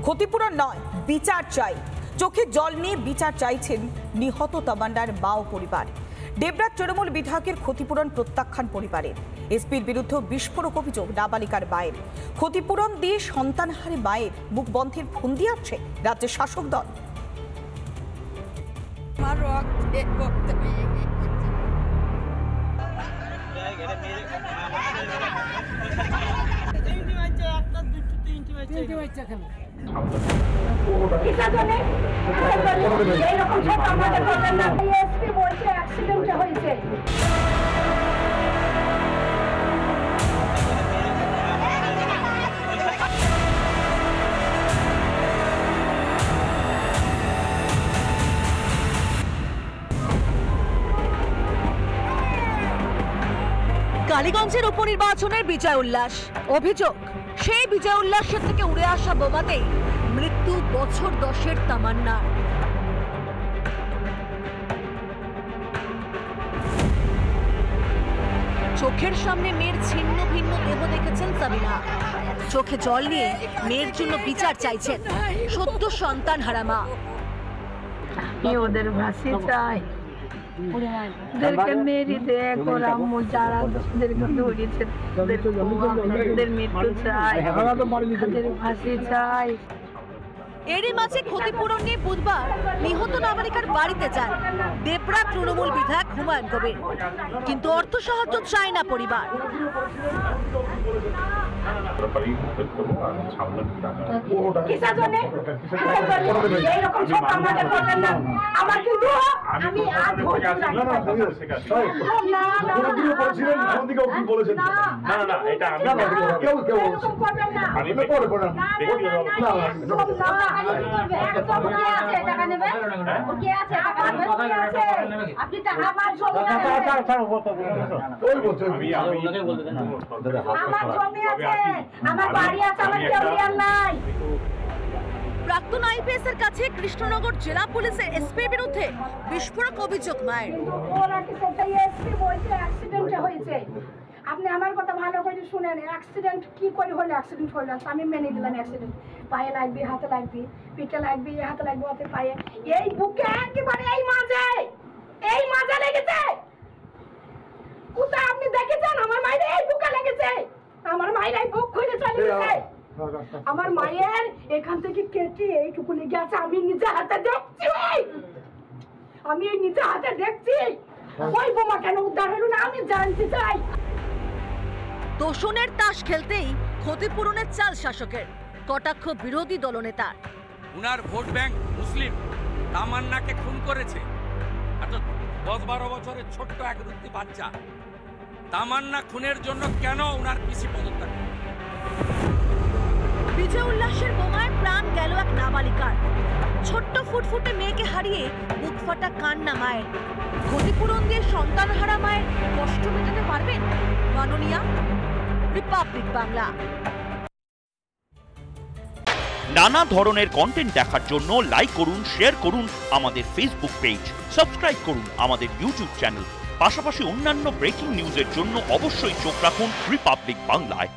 ক্ষতিপূরণ নয়, বিচার চাই। চোখে জল নিয়ে বিচার চাইছেন নিহত তামান্নার মা ও পরিবার। দেবরাজ তৃণমূল বিধায়কের ক্ষতিপূরণ প্রত্যাখ্যান পরিবারের। এসপির বিরুদ্ধে বিস্ফোরক অভিযোগ নাবালিকার মায়ের। ক্ষতিপূরণ দিয়ে সন্তানহারে মায়ের মুখ বন্ধের ফন্দি আসছে রাজ্যের শাসক দল। কালীগঞ্জের উপনির্বাচনের বিজয় উল্লাস। অভিযোগ, সেই বিজয় উল্লাসের থেকে উড়ে আসা বোমাতেই মৃত্যু বছর 10-এর তামান্না। চোখের সামনে মেয়ের ছিন্ন ভিন্ন দেহ দেখেছেন সাবিনা। চোখে জল নিয়ে মেয়ের জন্য বিচার চাইছেন সদ্য সন্তান হারা মা। ওদের ভাসি চাই, ওদেরকে মেরে দেখ, ওরা আম্মু যারা ওদেরকে ধরেছে ওদের মৃত্যু চাই, ওদের ফাঁসি চাই। এরই মাঝে ক্ষতিপূরণ নিয়ে বুধবার নিহত নাবালিকার বাড়িতে যান দেবরাজ তৃণমূল বিধায়ক হুমায়ুন কবির, কিন্তু অর্থ সাহায্য চায় না পরিবার। প্রাক্তন আইপিএস এর কাছে কৃষ্ণনগর জেলা পুলিশের এসপি বিরুদ্ধে বিস্ফোরক অভিযোগ মায়ের। আপনি আমার কথা ভালো করে শুনেন, অ্যাক্সিডেন্ট কি করে হলো? অ্যাক্সিডেন্ট হলো, আমি মেনে দিলাম অ্যাক্সিডেন্ট। পায়ে লাগবে, হাতে লাগবে, পিঠে লাগবে, হাতে লাগবে, হাতে পায়ে, এই বুকে একেবারে এই মাঝে লেগেছে। কোথায় আপনি দেখেছেন আমার মায়ের এই বুকে লেগেছে? আমার মায়ের এই বুক খুলে চলে গেছে। আমার মায়ের এখান থেকে কেটে এইটুকু লেগে আছে। আমি নিজে হাতে দেখছি, ওই বোমা কেন উদ্ধার হলো না আমি জানতে চাই। তোষণের তাস খেলতেই ক্ষতিপূরণের চাল শাসকের, কটাক্ষ বিরোধী দলনেতা। উনার ভোট ব্যাংক মুসলিম, তামান্নাকে খুন করেছে। 10-12 বছরের ছোট্ট এক রুটি বাচ্চা, তামান্না খুনের জন্য কেন উনার পিসি পদত্যাগ? বিজয় উল্লাসের বোমায় প্রাণ গেল এক নাবালিকার। ছোট্ট ফুটফুটে মেয়েকে হারিয়ে বুক ফাটা কান্না মায়ের। ক্ষতিপূরণ দিয়ে সন্তান হারা মায়ের কষ্ট মেটাতে পারবেন মাননীয়া? রিপাবলিক বাংলা। নানা ধরনের কন্টেন্ট দেখার জন্য লাইক করুন, শেয়ার করুন আমাদের ফেসবুক পেজ, সাবস্ক্রাইব করুন আমাদের ইউটিউব চ্যানেল। পাশাপাশি অন্যান্য ব্রেকিং নিউজের জন্য অবশ্যই চোখ রাখুন রিপাবলিক বাংলায়।